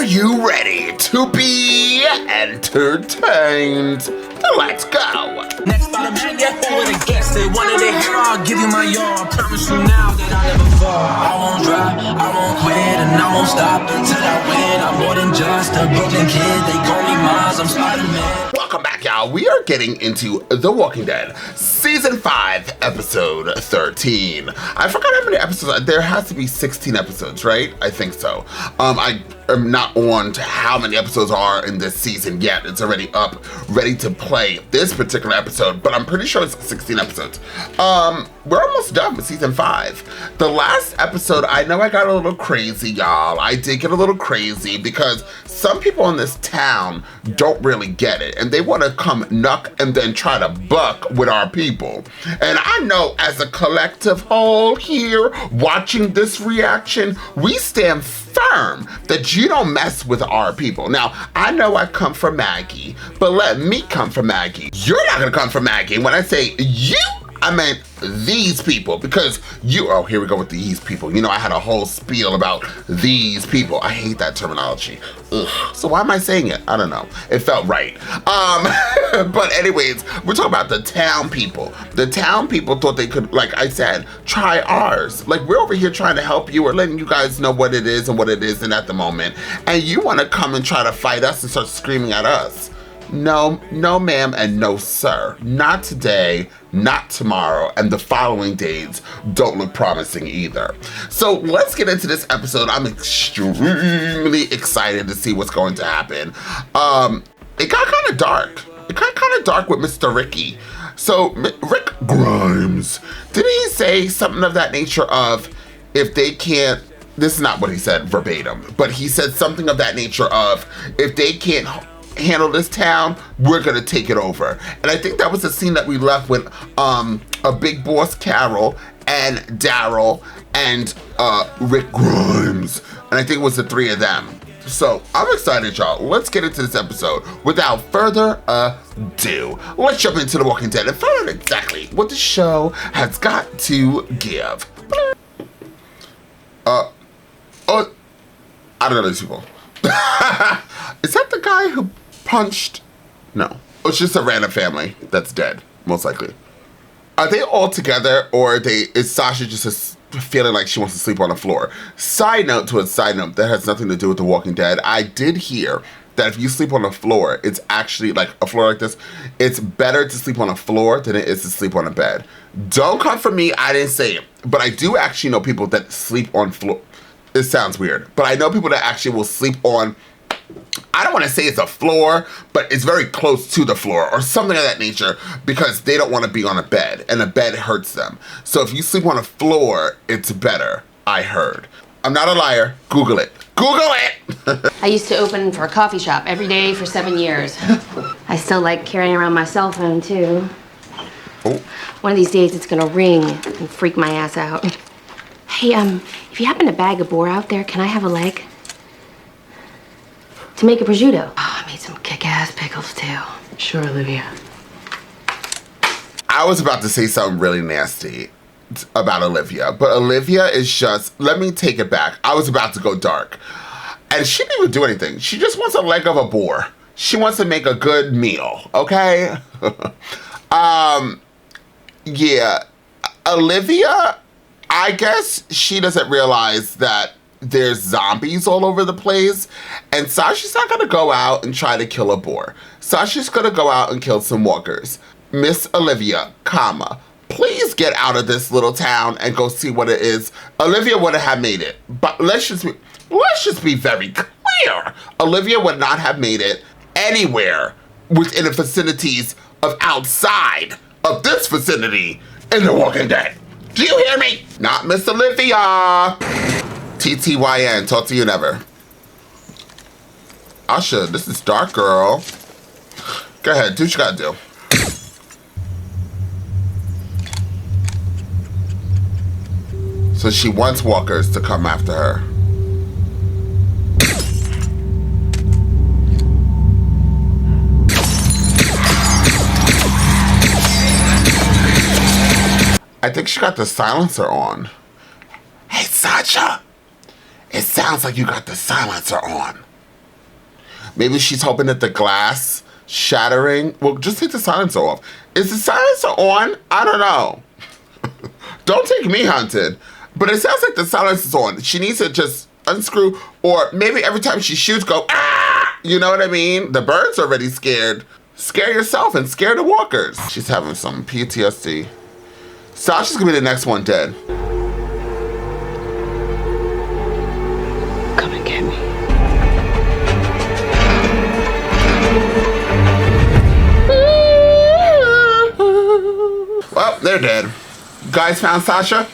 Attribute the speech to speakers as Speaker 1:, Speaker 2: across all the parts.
Speaker 1: you ready to be entertained? Let's go.
Speaker 2: Next by the man, yeah, who would have guessed it? Wanted to hear, I'll give you my all. I promise you now that I never fall. I won't drop, I won't quit, and I won't stop until I win. I'm more than just a broken kid. They call me Miles, I'm Spider-Man.
Speaker 1: Welcome back, y'all. We are getting into The Walking Dead, Season 5, Episode 13. I forgot how many episodes. There has to be 16 episodes, right? I think so. I am not on to how many episodes are in this season yet. It's already up, ready to play this particular episode, but I'm pretty sure it's 16 episodes. We're almost done with Season 5. The last episode, I know I got a little crazy, y'all. I did get a little crazy because some people in this town don't really get it, and they want to come knuck and then try to buck with our people. And I know as a collective whole here, watching this reaction, we stand firm that you don't mess with our people. Now, I know I come from Maggie, but let me come from Maggie. You're not gonna come from Maggie. When I say you, I meant these people, because oh, here we go with these people. You know, I had a whole spiel about these people. I hate that terminology. Ugh. So why am I saying it? I don't know. It felt right. But anyways, we're talking about the town people. The town people thought they could, like I said, try ours. Like, we're over here trying to help you or letting you guys know what it is and what it isn't at the moment. And you want to come and try to fight us and start screaming at us. No, ma'am, and no, sir. Not today, not tomorrow, and the following days don't look promising either. So let's get into this episode. I'm extremely excited to see what's going to happen. It got kind of dark. It got kind of dark with Mr. Ricky. So Rick Grimes, didn't he say something of that nature of, if they can't, this is not what he said verbatim, but he said something of that nature of, if they can't handle this town, we're gonna take it over. And I think that was the scene that we left with a big boss Carol and Daryl and Rick Grimes. And I think it was the three of them. So I'm excited, y'all. Let's get into this episode. Without further ado, let's jump into The Walking Dead and find out exactly what the show has got to give. I don't know these people. Is that the guy who punched? No. It's just a random family that's dead, most likely. Are they all together, or is Sasha just feeling like she wants to sleep on the floor? Side note to a side note that has nothing to do with The Walking Dead. I did hear that if you sleep on the floor, it's actually like a floor like this, it's better to sleep on a floor than it is to sleep on a bed. Don't come for me, I didn't say it. But I do actually know people that sleep on floor. It sounds weird, but I know people that actually will sleep on, I don't want to say it's a floor, but it's very close to the floor or something of that nature, because they don't want to be on a bed, and a bed hurts them. So if you sleep on a floor, it's better, I heard. I'm not a liar. Google it. Google it!
Speaker 3: I used to open for a coffee shop every day for 7 years. I still like carrying around my cell phone, too.
Speaker 1: Oh.
Speaker 3: One of these days, it's gonna ring and freak my ass out. Hey, if you happen to bag a boar out there, can I have a leg? To make a prosciutto. Oh, I made some kick-ass pickles, too.
Speaker 4: Sure, Olivia.
Speaker 1: I was about to say something really nasty about Olivia, but Olivia is just, let me take it back. I was about to go dark. And she didn't even do anything. She just wants a leg of a boar. She wants to make a good meal, okay? Yeah, Olivia, I guess she doesn't realize that there's zombies all over the place, and Sasha's not gonna go out and try to kill a boar. Sasha's gonna go out and kill some walkers. Miss Olivia, please get out of this little town and go see what it is. Olivia would have made it, but let's just be very clear. Olivia would not have made it anywhere within the vicinities of outside of this vicinity in The Walking Dead. Do you hear me? Not Miss Olivia. TTYN, talk to you never. Asha, this is dark, girl. Go ahead, do what you gotta do. So she wants walkers to come after her. I think she got the silencer on. Hey, Sasha. It sounds like you got the silencer on. Maybe she's hoping that the glass shattering. Well, just take the silencer off. Is the silencer on? I don't know. Don't take me hunted. But it sounds like the silencer's on. She needs to just unscrew, or maybe every time she shoots, go, ah! You know what I mean? The bird's already scared. Scare yourself and scare the walkers. She's having some PTSD. Sasha's gonna be the next one dead.
Speaker 3: Come and get me.
Speaker 1: Well, they're dead. You guys found Sasha?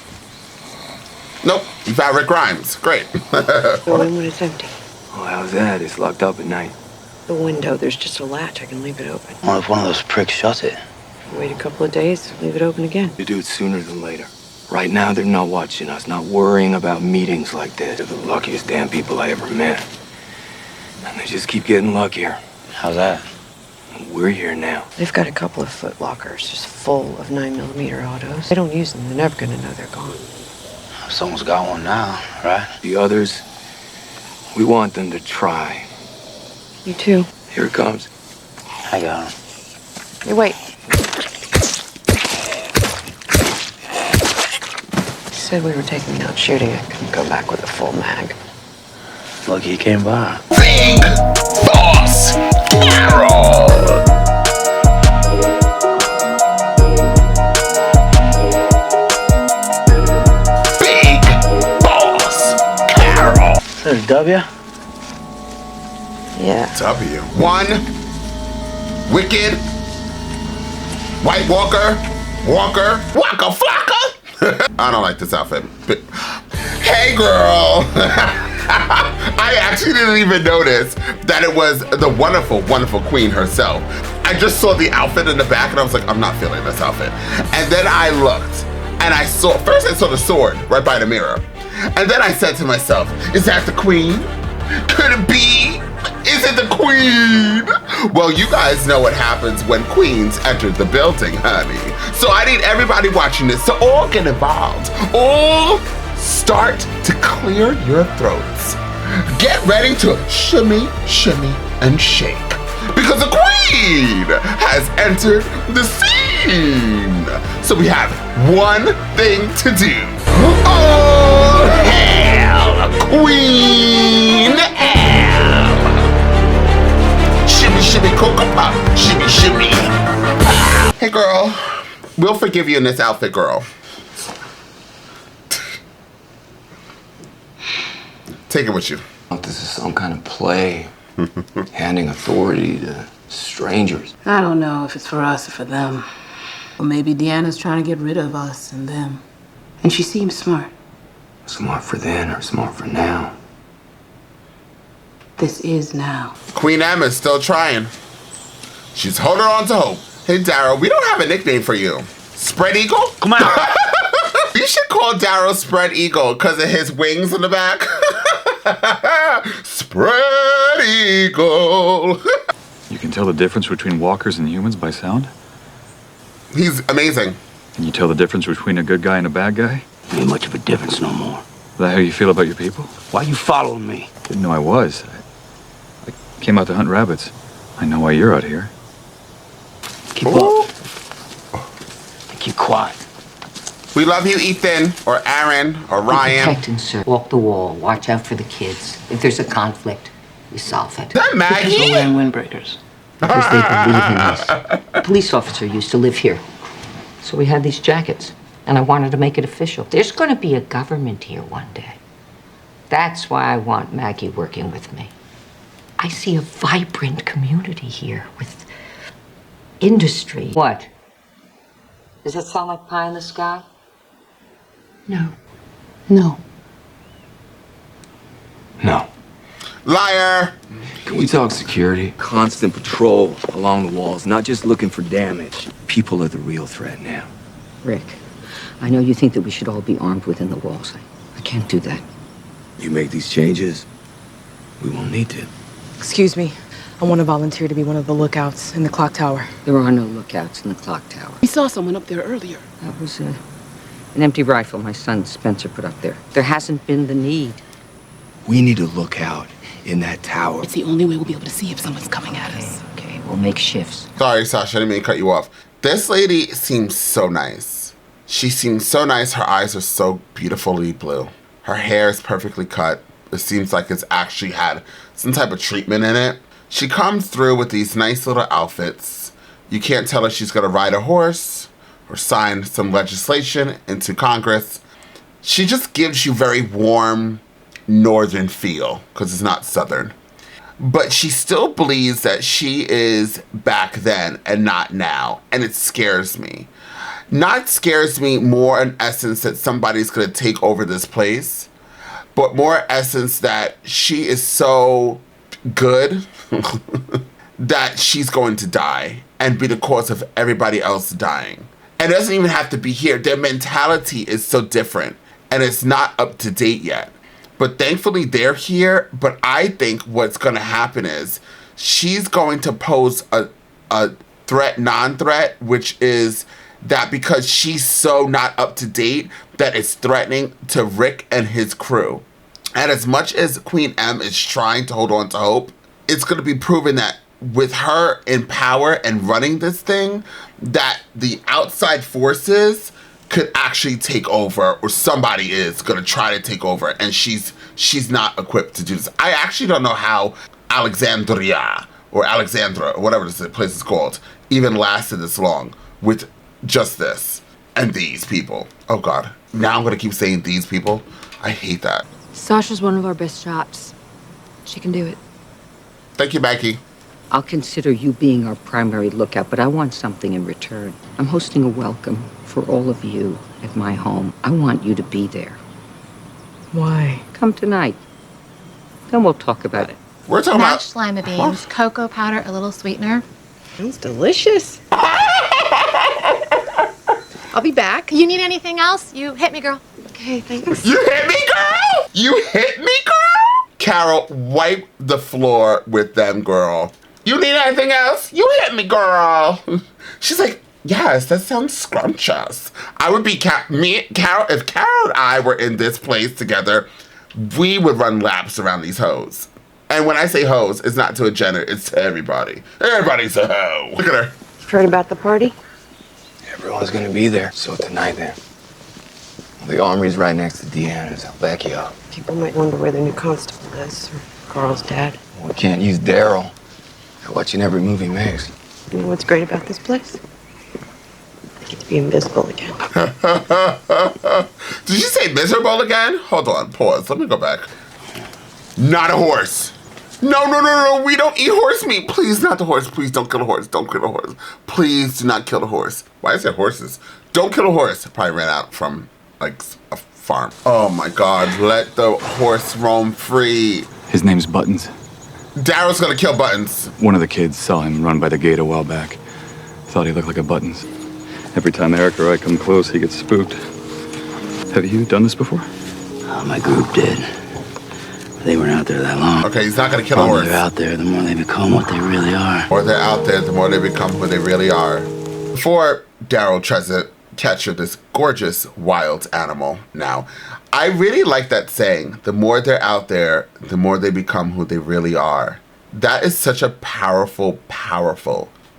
Speaker 1: Nope, you found Rick Grimes. Great.
Speaker 3: Go in when it's empty.
Speaker 4: Oh, how's that? It's locked up at night.
Speaker 3: The window, there's just a latch. I can leave it open.
Speaker 5: What if one of those pricks shuts it?
Speaker 3: Wait a couple of days, leave it open again.
Speaker 4: You do it sooner than later. Right now, they're not watching us, not worrying about meetings like this. They're the luckiest damn people I ever met. And they just keep getting luckier.
Speaker 5: How's that?
Speaker 4: We're here now.
Speaker 3: They've got a couple of foot lockers just full of 9mm autos. They don't use them. They're never gonna know they're gone.
Speaker 5: Someone's got one now, right?
Speaker 4: The others, we want them to try.
Speaker 3: You too.
Speaker 4: Here it comes.
Speaker 5: I got him.
Speaker 3: Hey, wait. You said we were taking out shooting. I couldn't go back with a full mag.
Speaker 5: Lucky he came by.
Speaker 1: Big Boss Daryl. Big Boss Carol.
Speaker 5: Is that a W?
Speaker 3: Yeah.
Speaker 1: W. One. Wicked. White Walker. Waka Flocka. I don't like this outfit. But, hey, girl. I actually didn't even notice that it was the wonderful, wonderful queen herself. I just saw the outfit in the back and I was like, I'm not feeling this outfit. And then I looked and first I saw the sword right by the mirror. And then I said to myself, is that the queen? Could it be? Is it the queen? Well, you guys know what happens when queens enter the building, honey. So I need everybody watching this to all get involved. All start to clear your throats. Get ready to shimmy, shimmy, and shake. Because the queen has entered the scene. So we have one thing to do. All hail Queen Am. Shimmy, shimmy, cocoa pop. Shimmy, shimmy. Hey, girl. We'll forgive you in this outfit, girl. Take it with you.
Speaker 4: This is some kind of play, handing authority to strangers.
Speaker 6: I don't know if it's for us or for them. Or maybe Deanna's trying to get rid of us and them. And she seems smart.
Speaker 4: Smart for then or smart for now?
Speaker 6: This is now.
Speaker 1: Queen Em is still trying. She's holding on to hope. Hey, Daryl, we don't have a nickname for you. Spread Eagle?
Speaker 5: Come on.
Speaker 1: You should call Daryl Spread Eagle because of his wings in the back. Spread Eagle.
Speaker 7: You can tell the difference between walkers and humans by sound?
Speaker 1: He's amazing.
Speaker 7: Can you tell the difference between a good guy and a bad guy?
Speaker 5: Ain't much of a difference no more.
Speaker 7: Is that how you feel about your people?
Speaker 5: Why you following me?
Speaker 7: Didn't know I was. I came out to hunt rabbits. I know why you're out here.
Speaker 5: Keep up. And keep quiet.
Speaker 1: We love you, Ethan, or Aaron, or Ryan.
Speaker 8: Protecting, sir. Walk the wall. Watch out for the kids. If there's a conflict, you solve it.
Speaker 1: Is that
Speaker 6: Because we're
Speaker 1: Maggie?
Speaker 6: wearing windbreakers.
Speaker 8: Because they believe in us. A police officer used to live here. So we had these jackets. And I wanted to make it official. There's going to be a government here one day. That's why I want Maggie working with me. I see a vibrant community here with industry. What? Does that sound like pie in the sky? No.
Speaker 6: No.
Speaker 4: No.
Speaker 1: Liar.
Speaker 4: Can we talk security? Constant patrol along the walls, not just looking for damage. People are the real threat now.
Speaker 8: Rick, I know you think that we should all be armed within the walls. I can't do that.
Speaker 4: You make these changes, we won't need to.
Speaker 9: Excuse me. I want to volunteer to be one of the lookouts in the clock tower.
Speaker 8: There are no lookouts in the clock tower.
Speaker 6: We saw someone up there earlier.
Speaker 8: That was an empty rifle my son Spencer put up there. There hasn't been the need.
Speaker 4: We need to look out in that tower.
Speaker 6: It's the only way we'll be able to see if someone's coming at us.
Speaker 8: Okay, we'll make shifts.
Speaker 1: Sorry, Sasha, I didn't mean to cut you off. This lady seems so nice. She seems so nice. Her eyes are so beautifully blue. Her hair is perfectly cut. It seems like it's actually had some type of treatment in it. She comes through with these nice little outfits. You can't tell if she's gonna ride a horse or sign some legislation into Congress. She just gives you very warm northern feel because it's not southern. But she still believes that she is back then and not now. And it scares me. Not scares me more in essence that somebody's going to take over this place, but more essence that she is so good that she's going to die and be the cause of everybody else dying. And it doesn't even have to be here. Their mentality is so different and it's not up to date yet. But thankfully they're here. But I think what's going to happen is she's going to pose a threat, non-threat, which is that because she's so not up to date that it's threatening to Rick and his crew. And as much as Queen M is trying to hold on to hope, it's going to be proven that with her in power and running this thing, that the outside forces could actually take over, or somebody is going to try to take over, and she's not equipped to do this. I actually don't know how Alexandria, or Alexandra, or whatever this place is called, even lasted this long with just this and these people. Oh God, now I'm going to keep saying these people. I hate that.
Speaker 8: Sasha's one of our best shots. She can do it.
Speaker 1: Thank you, Maggie.
Speaker 8: I'll consider you being our primary lookout, but I want something in return. I'm hosting a welcome for all of you at my home. I want you to be there.
Speaker 9: Why?
Speaker 8: Come tonight. Then we'll talk about it.
Speaker 1: We're talking
Speaker 10: Mashed
Speaker 1: about
Speaker 10: lima beans, cocoa powder, a little sweetener.
Speaker 9: Sounds delicious. I'll be back.
Speaker 10: You need anything else? You hit me, girl.
Speaker 9: Okay, thanks.
Speaker 1: You hit me, girl! You hit me, girl! Carol, wipe the floor with them, girl. You need anything else? You hit me, girl. She's like, yes, that sounds scrumptious. I would be Carol. If Carol and I were in this place together, we would run laps around these hoes. And when I say hoes, it's not to a gender, it's to everybody. Everybody's a hoe. Look at her.
Speaker 8: Heard about the party?
Speaker 4: Everyone's gonna be there. So tonight then. The armory's right next to Deanna's. I'll back you up.
Speaker 9: People might wonder where the new constable is, or Carl's dad.
Speaker 4: We can't use Daryl. They're watching every movie makes.
Speaker 9: You know what's great about this place? I get to be invisible again.
Speaker 1: Did you say miserable again? Hold on, pause. Let me go back. Not a horse. No. We don't eat horse meat. Please, not the horse. Please don't kill a horse. Don't kill a horse. Please do not kill the horse. Why is there horses? Don't kill a horse. Probably ran out from, like, a farm. Oh, my God. Let the horse roam free.
Speaker 7: His name's Buttons.
Speaker 1: Daryl's gonna kill Buttons.
Speaker 7: One of the kids saw him run by the gate a while back. Thought he looked like a Buttons. Every time Eric or I come close, he gets spooked. Have you done this before?
Speaker 5: My group did. They weren't out there that long.
Speaker 1: Okay, he's not gonna kill a
Speaker 5: The more
Speaker 1: horse.
Speaker 5: they're out there, the more they become what they really are.
Speaker 1: The more they're out there, the more they become who they really are. Before Daryl tries to capture this gorgeous wild animal now, I really like that saying, the more they're out there, the more they become who they really are. That is such a powerful,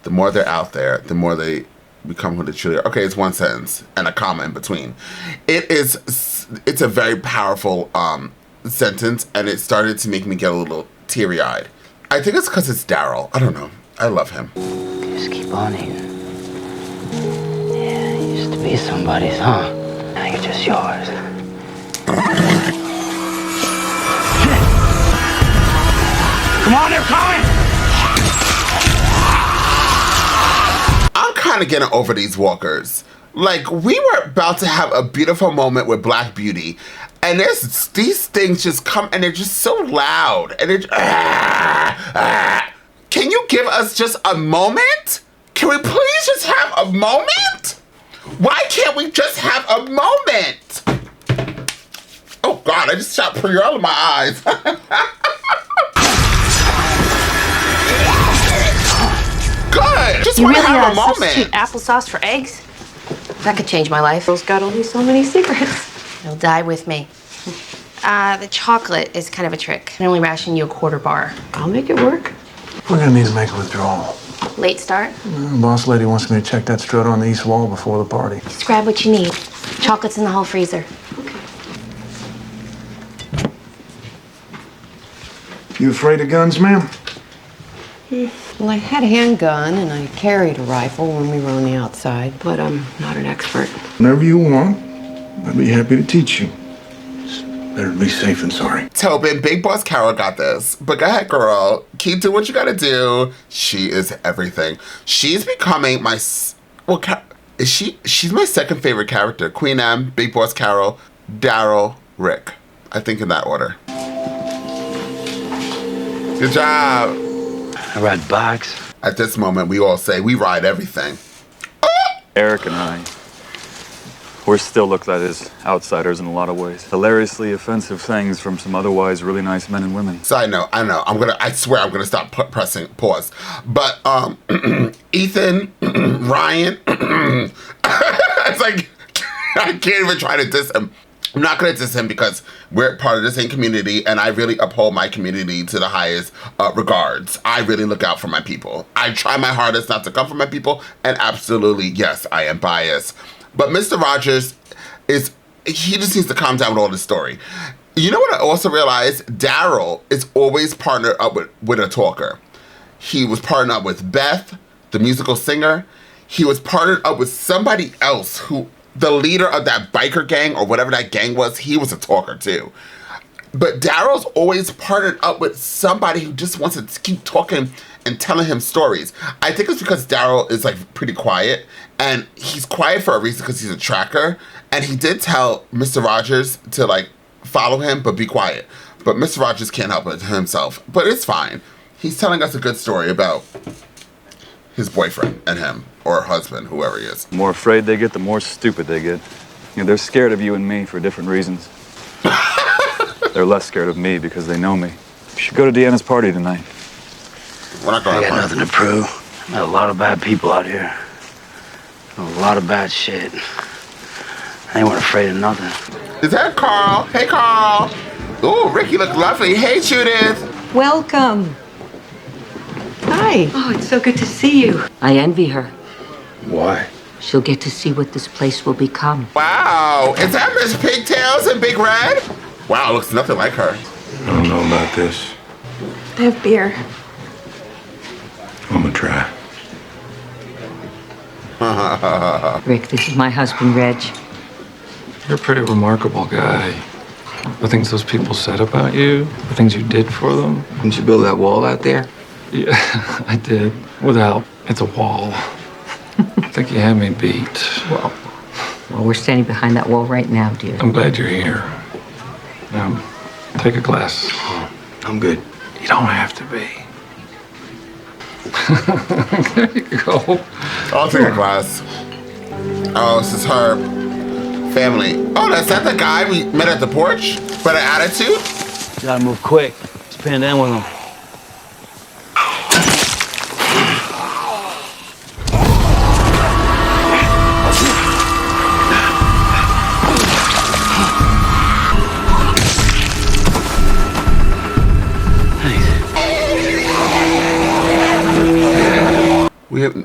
Speaker 1: the more they're out there, the more they become who they truly are. Okay, it's one sentence and a comma in between. It's a very powerful sentence, and it started to make me get a little teary-eyed. I think it's because it's Daryl. I don't know. I love him.
Speaker 5: Just keep on eating. Yeah, you used to be somebody's, huh? Now you're just yours. Come on, they're coming!
Speaker 1: I'm kind of getting over these walkers. Like, we were about to have a beautiful moment with Black Beauty, and there's these things just come, and they're just so loud, and it. Can you give us just a moment? Can we please just have a moment? Why can't we just have a moment? Oh God, I just shot Priol in my eyes. Good. Just want to have a moment.
Speaker 3: Substitute applesauce for eggs? That could change my life.
Speaker 9: Girl's got only so many secrets.
Speaker 3: He'll die with me. The chocolate is kind of a trick. I only ration you a quarter bar.
Speaker 6: I'll make it work.
Speaker 11: We're gonna need to make a withdrawal.
Speaker 3: Late start?
Speaker 11: Boss lady wants me to check that strut on the east wall before the party.
Speaker 3: Just grab what you need. Chocolate's in the whole freezer.
Speaker 11: You afraid of guns, ma'am?
Speaker 12: Well, I had a handgun and I carried a rifle when we were on the outside, but I'm not an expert.
Speaker 11: Whenever you want, I'd be happy to teach you. Just better to be safe than sorry.
Speaker 1: Tobin, Big Boss Carol got this. But go ahead, girl. Keep doing what you gotta do. She is everything. She's becoming my... Well, is she? She's my second favorite character. Queen M, Big Boss Carol, Daryl, Rick. I think in that order. Good job.
Speaker 5: I ride bikes.
Speaker 1: At this moment, we all say we ride everything.
Speaker 7: Eric and I, we're still looked at as outsiders in a lot of ways. Hilariously offensive things from some otherwise really nice men and women.
Speaker 1: So I know. I swear I'm gonna stop pressing pause. But Ethan, Ryan, it's like I can't even try to diss him. I'm not gonna diss him because we're part of the same community, and I really uphold my community to the highest regards. I really look out for my people. I try my hardest not to come for my people, and absolutely, yes, I am biased. But Mr. Rogers he just needs to calm down with all this story. You know what I also realized? Daryl is always partnered up with a talker. He was partnered up with Beth, the musical singer. He was partnered up with somebody else who, the leader of that biker gang or whatever that gang was, he was a talker too. But Daryl's always partnered up with somebody who just wants to keep talking and telling him stories. I think it's because Daryl is like pretty quiet, and he's quiet for a reason because he's a tracker. And he did tell Mr. Rogers to like follow him, but be quiet. But Mr. Rogers can't help it himself. But it's fine. He's telling us a good story about his boyfriend and him, or husband, whoever he is.
Speaker 7: The more afraid they get, the more stupid they get. You know, they're scared of you and me for different reasons. They're less scared of me because they know me. You should go to Deanna's party tonight.
Speaker 1: We're not going
Speaker 5: I got nothing to prove. Met a lot of bad people out here. A lot of bad shit. They weren't afraid of nothing.
Speaker 1: Is that Carl? Hey, Carl. Ooh, Ricky look lovely. Hey, Judith.
Speaker 12: Welcome. Hi.
Speaker 8: Oh, it's so good to see you. I envy her.
Speaker 11: Why?
Speaker 8: She'll get to see what this place will become.
Speaker 1: Wow, is that Miss Pigtails and Big Red? Wow, looks nothing like her.
Speaker 11: I don't know about this.
Speaker 9: I have beer.
Speaker 11: I'm gonna try.
Speaker 8: Rick, this is my husband, Reg.
Speaker 13: You're a pretty remarkable guy. The things those people said about you, the things you did for them.
Speaker 4: Didn't you build that wall out there?
Speaker 13: Yeah, I did. Without, it's a wall. I think you had me beat.
Speaker 8: Well, we're standing behind that wall right now, dear.
Speaker 13: I'm glad you're here. Take a glass.
Speaker 4: I'm good.
Speaker 13: You don't have to be. There you go.
Speaker 1: I'll take a glass. Oh, this is her family. Oh, that's not the guy we met at the porch? But an attitude?
Speaker 5: Gotta move quick. Let's pin in with them.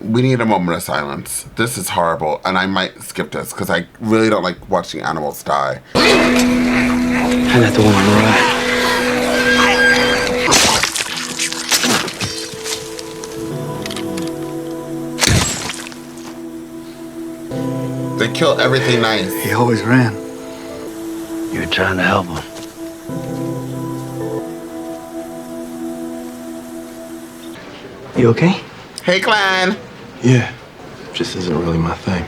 Speaker 1: We need a moment of silence. This is horrible, and I might skip this because I really don't like watching animals die.
Speaker 5: I got the one on the right.
Speaker 1: They kill everything nice.
Speaker 5: He always ran. You were trying to help him. You okay?
Speaker 1: Hey, Glenn.
Speaker 11: Yeah, just isn't really my thing. I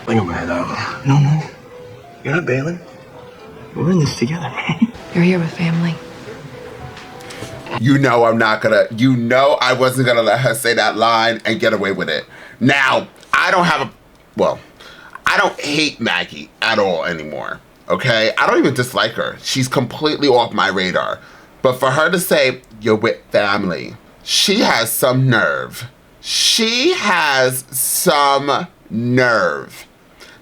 Speaker 11: think I'm gonna head out.
Speaker 5: No. You're not bailing. We're in this together, man.
Speaker 9: You're here with family.
Speaker 1: You know I wasn't gonna let her say that line and get away with it. Now, I don't hate Maggie at all anymore, okay? I don't even dislike her. She's completely off my radar. But for her to say, you're with family, she has some nerve. She has some nerve.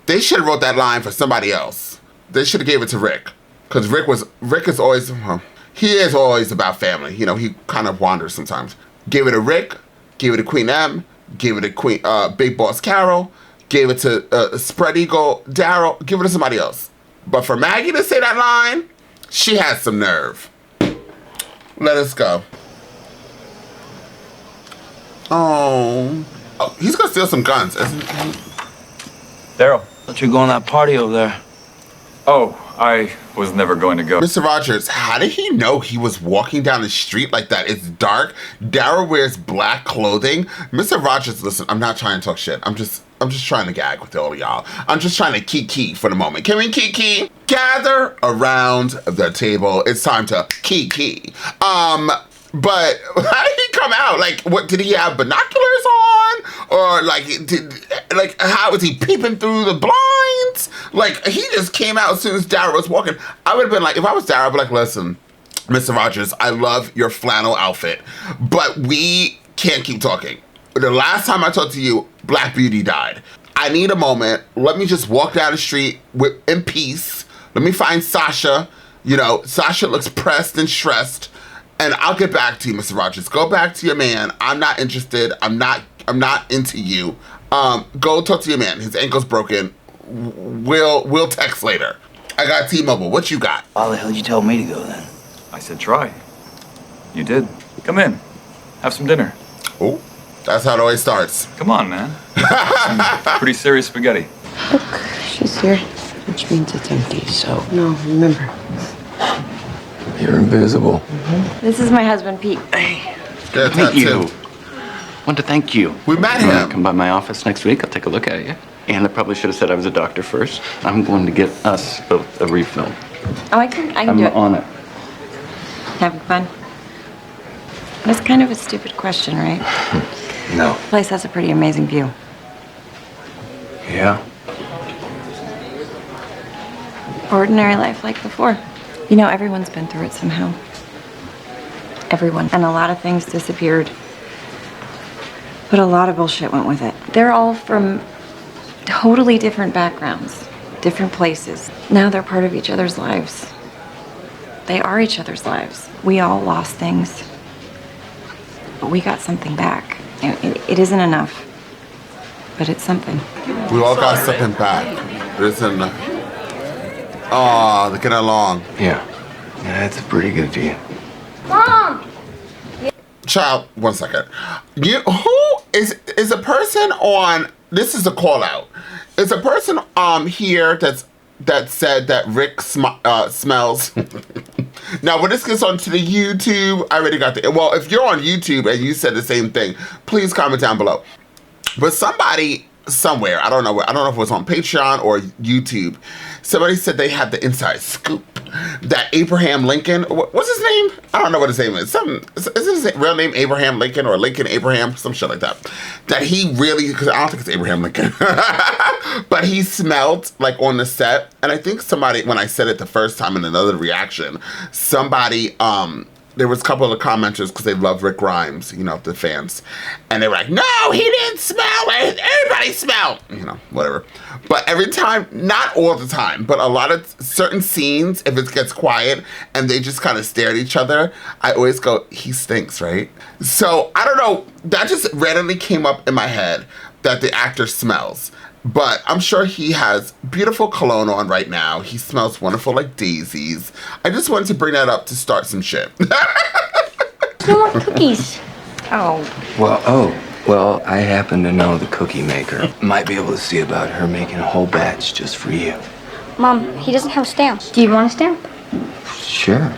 Speaker 1: They should have wrote that line for somebody else. They should have gave it to Rick. Because Rick is always, well, he is always about family. You know, he kind of wanders sometimes. Gave it to Rick, gave it to Queen M, gave it to Big Boss Carol, gave it to Spread Eagle Daryl, give it to somebody else. But for Maggie to say that line, she has some nerve. Let us go. Oh, he's gonna steal some guns, isn't he?
Speaker 7: Daryl.
Speaker 5: Thought you were going to that party over there.
Speaker 7: Oh, I was never going to go.
Speaker 1: Mr. Rogers, how did he know he was walking down the street like that? It's dark. Daryl wears black clothing. Mr. Rogers, listen, I'm not trying to talk shit. I'm just trying to gag with all of y'all. I'm just trying to kiki for the moment. Can we kiki? Gather around the table. It's time to kiki. But how did he come out? Like, what, did he have binoculars on? Or how was he peeping through the blinds? Like, he just came out as soon as Daryl was walking. I would have been like, if I was Daryl, I'd be like, listen, Mr. Rogers, I love your flannel outfit, but we can't keep talking. The last time I talked to you, Black Beauty died. I need a moment. Let me just walk down the street in peace. Let me find Sasha. You know, Sasha looks pressed and stressed. And I'll get back to you, Mr. Rogers. Go back to your man. I'm not interested. I'm not into you. Go talk to your man. His ankle's broken. We'll text later. I got T-Mobile. What you got?
Speaker 5: Why the hell did you tell me to go then?
Speaker 7: I said try. You did. Come in. Have some dinner.
Speaker 1: Oh, that's how it always starts.
Speaker 7: Come on, man. Some pretty serious spaghetti.
Speaker 12: Look, she's here. Which means it's empty, so no, remember.
Speaker 4: You're invisible.
Speaker 14: This is my husband, Pete.
Speaker 1: Hey.
Speaker 15: Thank you. Want to thank you.
Speaker 1: We met him.
Speaker 15: Come by my office next week. I'll take a look at you. And I probably should have said I was a doctor first. I'm going to get us both a refill.
Speaker 14: Oh, I can do it.
Speaker 15: I'm on it.
Speaker 14: Having fun? That's kind of a stupid question, right?
Speaker 4: No.
Speaker 14: The place has a pretty amazing view.
Speaker 4: Yeah?
Speaker 14: Ordinary life like before. You know, everyone's been through it somehow. Everyone. And a lot of things disappeared. But a lot of bullshit went with it. They're all from totally different backgrounds, different places. Now they're part of each other's lives. They are each other's lives. We all lost things. But we got something back. It isn't enough. But it's something.
Speaker 1: We all got something back. It isn't enough. Oh, they're getting along.
Speaker 4: Yeah, that's a pretty good view.
Speaker 10: Mom!
Speaker 1: Child, 1 second. Who is a person on, this is a call out. Is a person here that said that Rick smells. Now, when this gets onto the YouTube, I already got well, if you're on YouTube and you said the same thing, please comment down below. But somebody somewhere, I don't know if it was on Patreon or YouTube, somebody said they had the inside scoop that Abraham Lincoln, what's his name? I don't know what his name is. Is his real name Abraham Lincoln or Lincoln Abraham? Some shit like that. That he really, because I don't think it's Abraham Lincoln, but he smelled like on the set. And I think somebody, when I said it the first time in another reaction, somebody, there was a couple of commenters because they love Rick Grimes, you know, the fans. And they were like, no, he didn't smell it. Everybody smelled. You know, whatever. But every time, not all the time, but a lot of certain scenes, if it gets quiet and they just kind of stare at each other, I always go, he stinks, right? So, I don't know. That just randomly came up in my head that the actor smells. But I'm sure he has beautiful cologne on right now. He smells wonderful like daisies. I just wanted to bring that up to start some shit.
Speaker 14: I want cookies. Oh.
Speaker 4: Well, I happen to know the cookie maker. Might be able to see about her making a whole batch just for you.
Speaker 10: Mom, he doesn't have stamps. Do you want a stamp?
Speaker 4: Sure.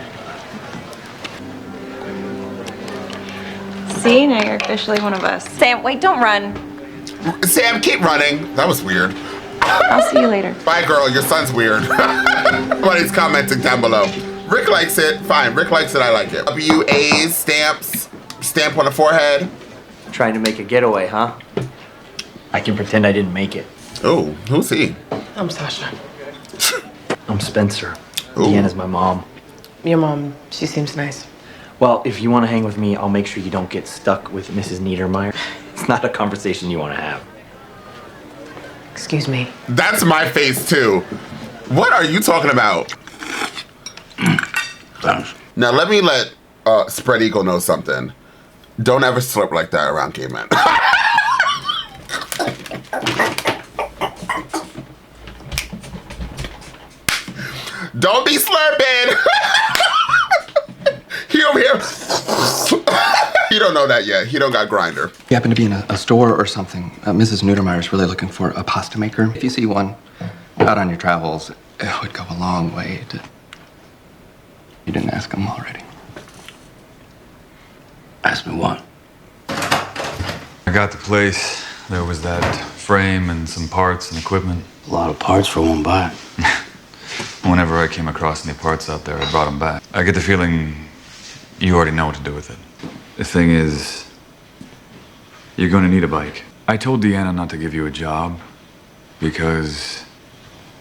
Speaker 14: See, now you're officially one of us. Sam, wait, don't run.
Speaker 1: Sam, keep running. That was weird.
Speaker 14: I'll see you later.
Speaker 1: Bye, girl. Your son's weird. Somebody's commenting down below. Rick likes it. Fine. Rick likes it. I like it. WAs, stamps, stamp on the forehead.
Speaker 16: Trying to make a getaway, huh? I can pretend I didn't make it.
Speaker 1: Oh, who's he?
Speaker 9: I'm Sasha.
Speaker 16: I'm Spencer.
Speaker 1: Ooh.
Speaker 16: Deanna's my mom.
Speaker 9: Your mom, she seems nice.
Speaker 16: Well, if you want to hang with me, I'll make sure you don't get stuck with Mrs. Niedermeyer. It's not a conversation you want to have.
Speaker 9: Excuse me.
Speaker 1: That's my face, too. What are you talking about?
Speaker 11: Thanks.
Speaker 1: Now let me let Spread Eagle know something. Don't ever slurp like that around gay men. Don't be slurping. He over here. He don't know that yet. He don't got grinder.
Speaker 17: You happen to be in a store or something. Mrs. Neutermeyer is really looking for a pasta maker. If you see one out on your travels, it would go a long way to... You didn't ask him already.
Speaker 11: Ask me what?
Speaker 7: I got the place. There was that frame and some parts and equipment.
Speaker 11: A lot of parts for one bite.
Speaker 7: Whenever I came across any parts out there, I brought them back. I get the feeling you already know what to do with it. The thing is, you're going to need a bike. I told Deanna not to give you a job because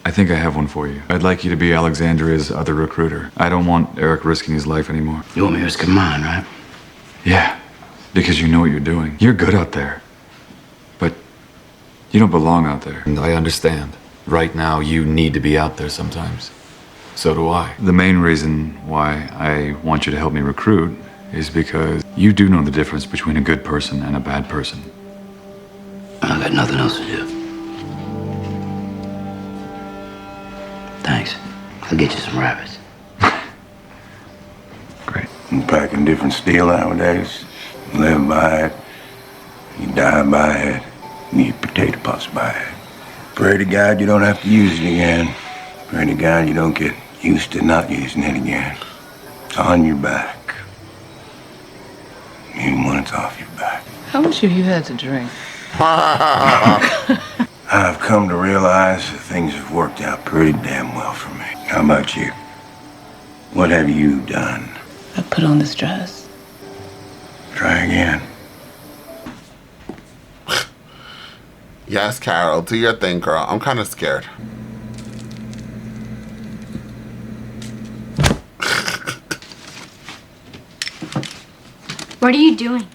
Speaker 7: I think I have one for you. I'd like you to be Alexandria's other recruiter. I don't want Eric risking his life anymore.
Speaker 11: You want me risking mine, right?
Speaker 7: Yeah, because you know what you're doing. You're good out there, but you don't belong out there. And I understand. Right now, you need to be out there sometimes. So do I. The main reason why I want you to help me recruit is because you do know the difference between a good person and a bad person.
Speaker 11: I got nothing else to do. Thanks. I'll get you some rabbits.
Speaker 7: Great.
Speaker 11: You packing different steel nowadays. You live by it. You die by it. You eat potato puffs by it. Pray to God you don't have to use it again. Pray to God you don't get used to not using it again. It's on your back. Even when it's off your back.
Speaker 6: How much have you had to drink?
Speaker 11: I've come to realize that things have worked out pretty damn well for me. How about you? What have you done?
Speaker 6: I put on this dress.
Speaker 11: Try again.
Speaker 1: Yes, Carol, do your thing, girl. I'm kind of scared.
Speaker 10: What are you doing?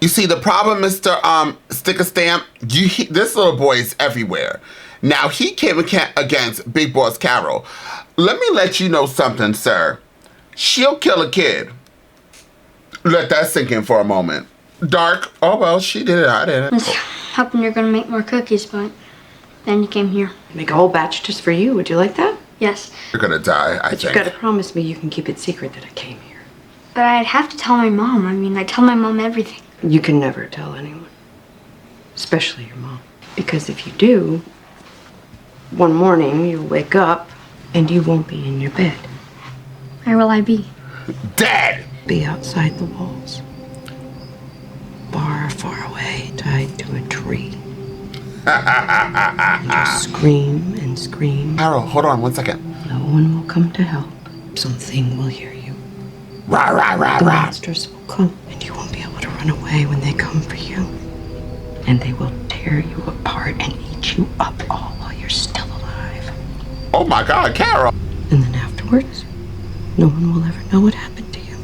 Speaker 1: You see, the problem, Mr. Stick a Stamp, this little boy is everywhere. Now, he came against Big Boss Carol. Let me let you know something, sir. She'll kill a kid. Let that sink in for a moment. Dark, oh, well, she did it, I didn't.
Speaker 10: I was hoping you're gonna make more cookies, but then you came here.
Speaker 12: Make a whole batch just for you. Would you like that?
Speaker 10: Yes.
Speaker 1: You're gonna die, I think.
Speaker 12: You've got to promise me you can keep it secret that I came here.
Speaker 10: But I'd have to tell my mom. I mean, I tell my mom everything.
Speaker 12: You can never tell anyone. Especially your mom. Because if you do, one morning you'll wake up and you won't be in your bed.
Speaker 10: Where will I be?
Speaker 1: Dead!
Speaker 12: Be outside the walls. Far away, tied to a tree. And you'll scream and scream.
Speaker 1: Carol, hold on 1 second.
Speaker 12: No one will come to help. Something will hear you.
Speaker 1: Rah, rah, rah,
Speaker 12: the
Speaker 1: rah.
Speaker 12: monsters will come, and you won't be able to run away when they come for you. And they will tear you apart and eat you up all while you're still alive.
Speaker 1: Oh my God, Carol!
Speaker 12: And then afterwards, no one will ever know what happened to you.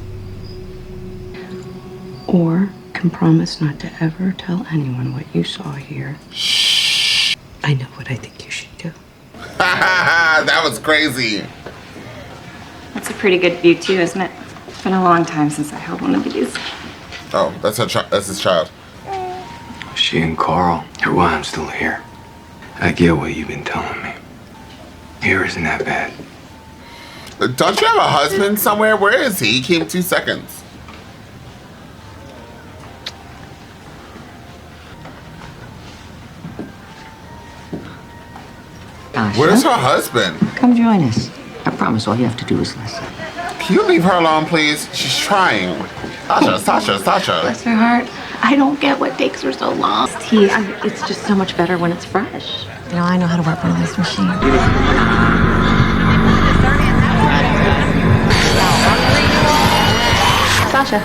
Speaker 12: Or can promise not to ever tell anyone what you saw here. Shh. I know what I think you should do.
Speaker 1: That was crazy.
Speaker 14: That's a pretty good view too, isn't it? It's been a long time since I held one of these.
Speaker 1: Oh, that's his child.
Speaker 4: She and Carl are why I'm still here. I get what you've been telling me. Here isn't that bad.
Speaker 1: Don't you have a husband somewhere? Where is he? He came 2 seconds.
Speaker 8: Sasha,
Speaker 1: Where's her husband?
Speaker 8: come join us. I promise all you have to do is listen.
Speaker 1: Can you leave her alone, please? She's trying. Sasha.
Speaker 14: Bless her heart.
Speaker 8: I don't get what takes her so long. It's just so much better when it's fresh.
Speaker 14: You know, I know how to work one of those machines.
Speaker 18: Sasha,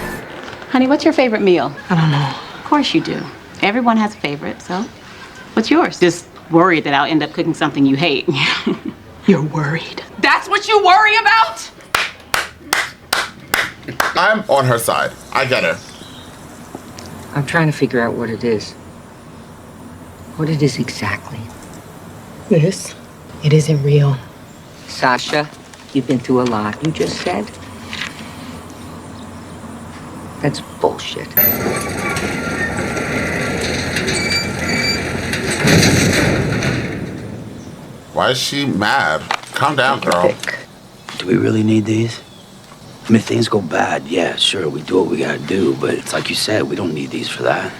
Speaker 18: honey, what's your favorite meal?
Speaker 12: I don't know.
Speaker 18: Of course you do. Everyone has a favorite, so what's yours? Just worried that I'll end up cooking something you hate.
Speaker 12: You're worried.
Speaker 18: That's what you worry about?
Speaker 1: I'm on her side. I get her.
Speaker 8: I'm trying to figure out what it is. What it is exactly.
Speaker 9: This, it isn't real.
Speaker 8: Sasha, You've been through a lot, you just said. That's bullshit.
Speaker 1: Why is she mad? Calm down, girl.
Speaker 5: Do we really need these? I mean, if things go bad, yeah, sure, we do what we gotta do, but it's like you said, we don't need these for that.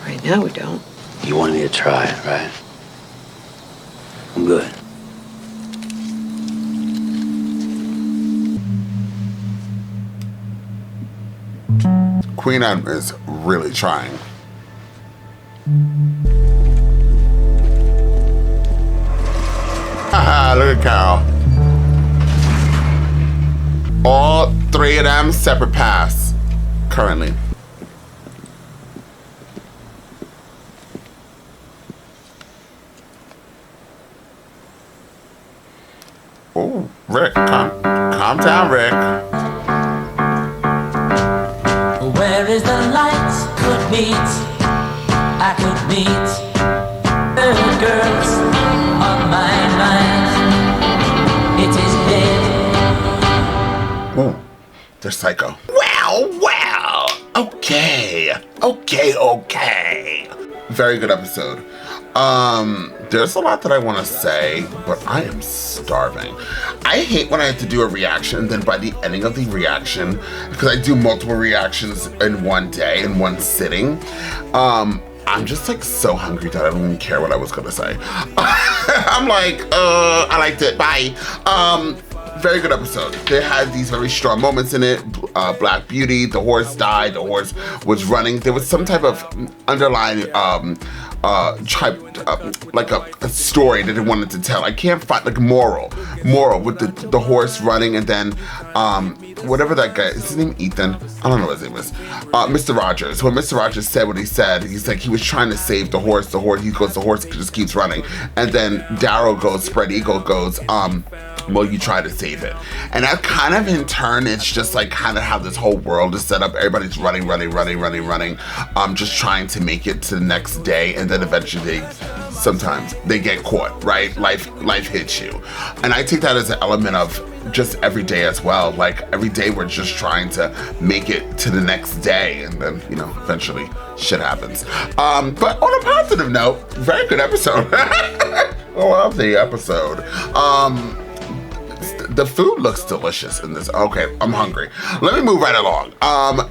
Speaker 12: Right now, we don't.
Speaker 5: You wanted me to try it, right? I'm good.
Speaker 1: Queen Anne is really trying. Haha, look at Carol. All three of them separate paths currently. Oh, Rick, calm down, Rick.
Speaker 2: Where is the light could meet? I could meet the girls on my mind. It is dead.
Speaker 1: Oh, they're psycho. Well. Okay. Very good episode. There's a lot that I want to say, but I am starving. I hate when I have to do a reaction, and then by the ending of the reaction, because I do multiple reactions in one day, in one sitting, I'm just like so hungry that I don't even care what I was gonna say. I'm like, I liked it, bye. Very good episode. They had these very strong moments in it. Black Beauty, the horse died, the horse was running. There was some type of underlying like a story that they wanted to tell. I can't find, like, moral with the horse running, and then whatever that guy, is his name Ethan? I don't know what his name is. Mr. Rogers. When Mr. Rogers said what he said, he's like, he was trying to save the horse, he goes, the horse just keeps running. And then Daryl goes, spread eagle goes, well, you try to save it. And that kind of in turn, it's just like kind of how this whole world is set up. Everybody's running, just trying to make it to the next day, and then eventually sometimes they get caught, right? Life hits you. And I take that as an element of just every day as well. Like every day we're just trying to make it to the next day, and then, eventually shit happens. But on a positive note, very good episode. I love the episode. The food looks delicious in this. Okay, I'm hungry. Let me move right along.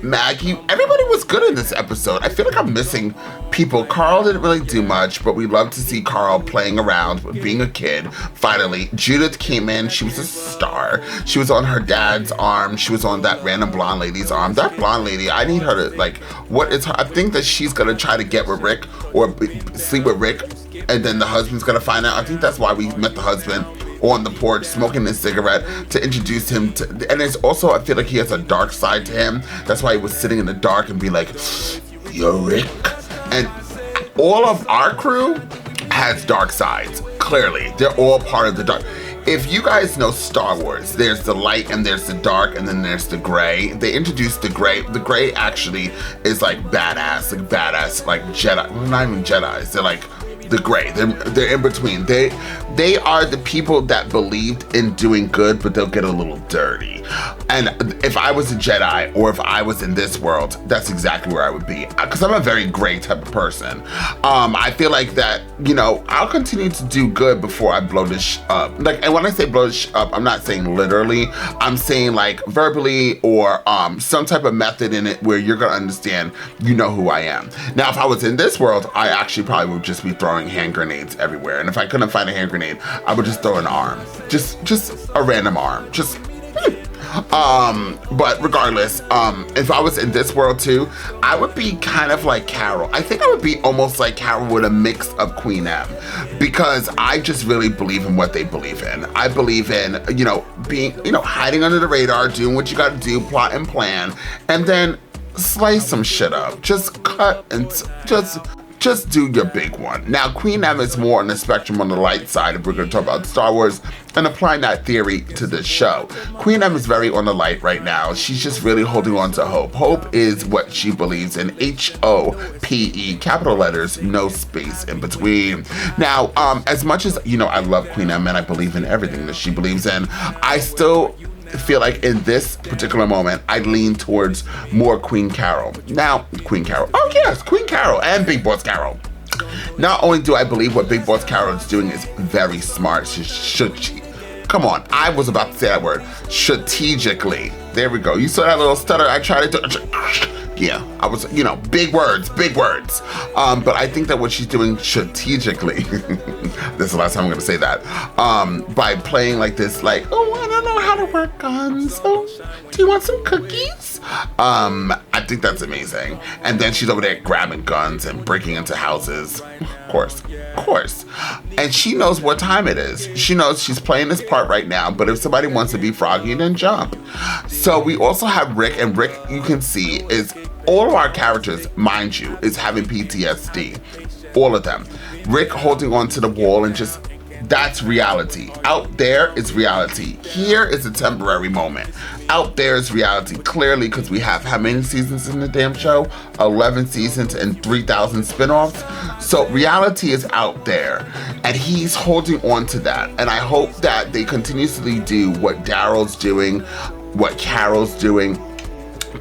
Speaker 1: Maggie, everybody was good in this episode. I feel like I'm missing people. Carl didn't really do much, but we love to see Carl playing around, being a kid, finally. Judith came in. She was a star. She was on her dad's arm. She was on that random blonde lady's arm. That blonde lady, I need her to, like, what is her? I think that she's going to try to get with Rick or sleep with Rick, and then the husband's going to find out. I think that's why we met the husband on the porch smoking his cigarette to introduce him to, and it's also, I feel like he has a dark side to him. That's why he was sitting in the dark and be like, you're Rick. And all of our crew has dark sides, clearly. They're all part of the dark. If you guys know Star Wars, there's the light and there's the dark and then there's the gray. They introduced the gray. The gray actually is like badass, like Jedi. Well, not even Jedis. They're like the gray. They're in between. They are the people that believed in doing good, but they'll get a little dirty. And if I was a Jedi, or if I was in this world, that's exactly where I would be. Because I'm a very gray type of person. I feel like that, I'll continue to do good before I blow this up. Like, and when I say blow this up, I'm not saying literally. I'm saying like verbally, or some type of method in it where you're gonna understand, who I am. Now, if I was in this world, I actually probably would just be throwing hand grenades everywhere. And if I couldn't find a hand grenade, I would just throw an arm. Just a random arm. But regardless, if I was in this world too, I would be kind of like Carol. I think I would be almost like Carol with a mix of Queen M, because I just really believe in what they believe in. I believe in, being, hiding under the radar, doing what you gotta do, plot and plan, and then slice some shit up. Just cut and just just do your big one. Now, Queen M is more on the spectrum on the light side if we're going to talk about Star Wars and applying that theory to this show. Queen M is very on the light right now. She's just really holding on to hope. Hope is what she believes in. H-O-P-E, capital letters, no space in between. Now, as much as, you know, I love Queen M and I believe in everything that she believes in, I still feel like in this particular moment, I lean towards more Queen Carol. Now, Queen Carol. Oh yes, Queen Carol and Big Boss Carol. Not only do I believe what Big Boss Carol is doing is very smart, come on, I was about to say that word, strategically. There we go. You saw that little stutter I tried to do? Yeah, I was, you know, big words. But I think that what she's doing strategically, this is the last time I'm gonna say that, by playing like this, like, oh, I don't know how to work guns. Oh, do you want some cookies? I think that's amazing. And then she's over there grabbing guns and breaking into houses. Of course. And she knows what time it is. She knows she's playing this part right now, but if somebody wants to be Froggy, then jump. So we also have Rick, and Rick, you can see, is all of our characters, mind you, is having PTSD. All of them. Rick holding on to the wall and just, that's reality. Out there is reality. Here is a temporary moment. Out there is reality, clearly, because we have how many seasons in the damn show? 11 seasons and 3,000 spinoffs. So reality is out there, and he's holding on to that. And I hope that they continuously do what Daryl's doing, what Carol's doing,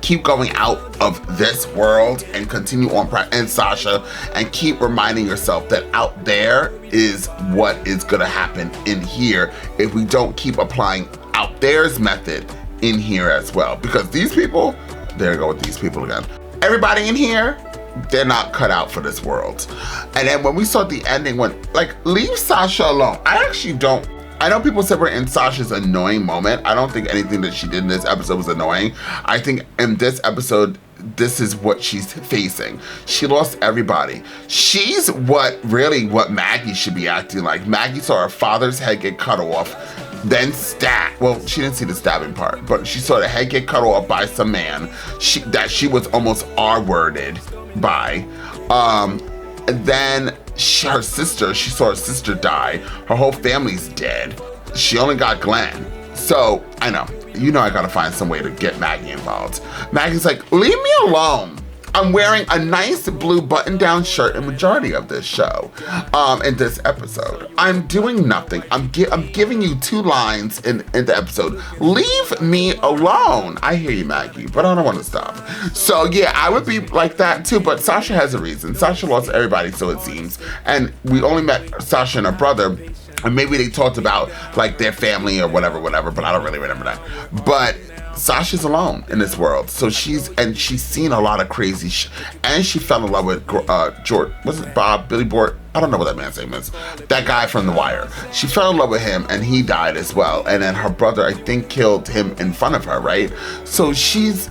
Speaker 1: keep going out of this world and continue on, and Sasha, and keep reminding yourself that out there is what is gonna happen in here if we don't keep applying out there's method in here as well. Because these people, there you go with these people again. Everybody in here, they're not cut out for this world. And then when we saw the ending, when, like, leave Sasha alone. I know people said we're in Sasha's annoying moment. I don't think anything that she did in this episode was annoying. I think in this episode, this is what she's facing. She lost everybody. She's what Maggie should be acting like. Maggie saw her father's head get cut off, then stabbed. Well, she didn't see the stabbing part, but she saw the head get cut off by some man that she was almost R-worded by. And then she saw her sister die. Her whole family's dead. She only got Glenn. So, I know, I gotta find some way to get Maggie involved. Maggie's like, leave me alone. I'm wearing a nice blue button-down shirt in majority of this show, in this episode. I'm doing nothing. I'm giving you 2 lines in the episode. Leave me alone. I hear you, Maggie, but I don't want to stop. So yeah, I would be like that too, but Sasha has a reason. Sasha lost everybody, so it seems. And we only met Sasha and her brother, and maybe they talked about like their family or whatever, but I don't really remember that. But Sasha's alone in this world, so she's seen a lot of crazy shit, and she fell in love with George. Was it Bob? Billy Bort? I don't know what that man's name is. That guy from The Wire. She fell in love with him, and he died as well. And then her brother, I think, killed him in front of her, right? So she's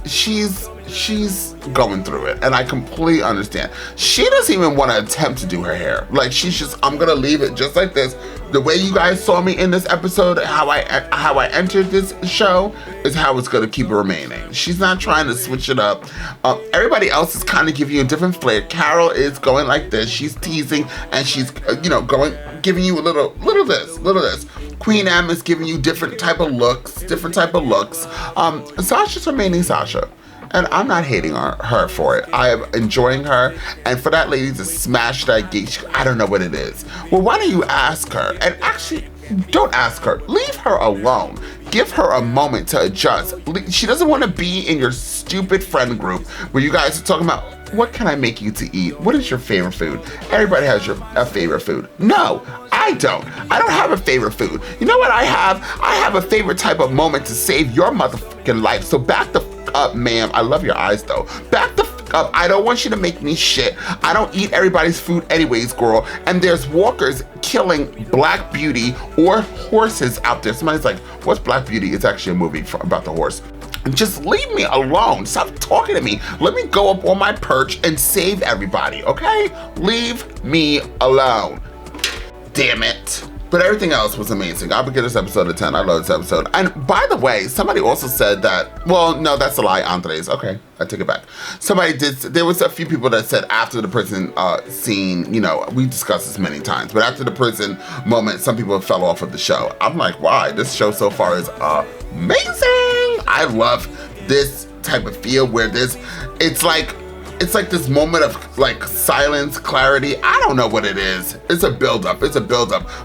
Speaker 1: going through it, and I completely understand. She doesn't even want to attempt to do her hair. Like, she's just, I'm gonna leave it just like this. The way you guys saw me in this episode, how I entered this show is how it's gonna keep it remaining. She's not trying to switch it up. Everybody else is kind of giving you a different flair. Carol is going like this. She's teasing, and she's giving you a little this. Queen M is giving you different type of looks. Sasha's remaining Sasha. And I'm not hating her for it. I am enjoying her. And for that lady to smash that gate, I don't know what it is. Well, why don't you ask her? And actually, don't ask her. Leave her alone. Give her a moment to adjust. She doesn't want to be in your stupid friend group where you guys are talking about, what can I make you to eat? What is your favorite food? Everybody has a favorite food. No, I don't. I don't have a favorite food. You know what I have? I have a favorite type of moment to save your motherfucking life. So back the f up, ma'am. I love your eyes, though. Back the f up. I don't want you to make me shit. I don't eat everybody's food anyways, girl. And there's walkers killing Black Beauty or horses out there. Somebody's like, what's Black Beauty? It's actually a movie about the horse. Just leave me alone. Stop talking to me. Let me go up on my perch and save everybody, okay? Leave me alone. Damn it. But everything else was amazing. I would give this episode a 10. I love this episode. And by the way, somebody also said that, well, no, that's a lie, Andres. Okay, I take it back. There was a few people that said after the prison scene, you know, we discussed this many times, but after the prison moment, some people fell off of the show. I'm like, why? This show so far is amazing. I love this type of feel where it's like this moment of like silence, clarity. I don't know what it is. It's a buildup,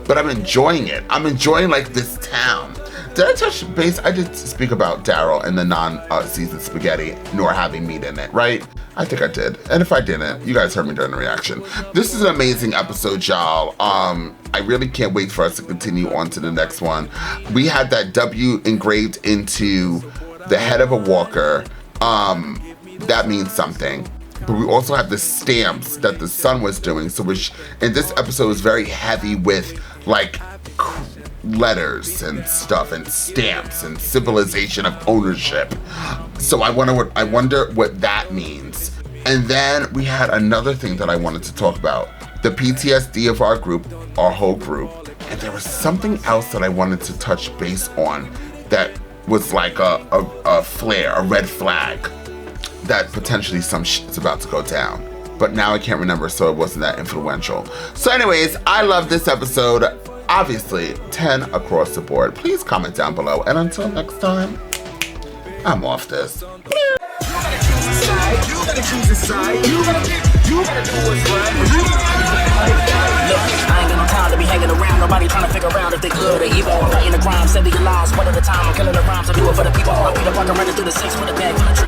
Speaker 1: but I'm enjoying it. I'm enjoying like this town. Did I touch base? I did speak about Daryl and the non-seasoned spaghetti nor having meat in it, right? I think I did. And if I didn't, you guys heard me during the reaction. This is an amazing episode, y'all. I really can't wait for us to continue on to the next one. We had that W engraved into the head of a walker. That means something. But we also have the stamps that the son was doing. So which in this episode is very heavy with like letters and stuff and stamps and symbolization of ownership. So I wonder what that means. And then we had another thing that I wanted to talk about. The PTSD of our group, our whole group. And there was something else that I wanted to touch base on that was like a flare, a red flag. That potentially some shit's about to go down. But now I can't remember, so it wasn't that influential. So anyways, I love this episode. Obviously, 10 across the board. Please comment down below. And until next time, I'm off this.
Speaker 2: You gotta choose a side. You gotta do what's right. Look, I ain't got no time to be hanging around. Nobody trying to figure out if they good or evil. I'm fighting the crime, saving your lives one at a time. I'm killing the rhymes. I do it for the people. I'm Peter Parker running through the six with a bag full of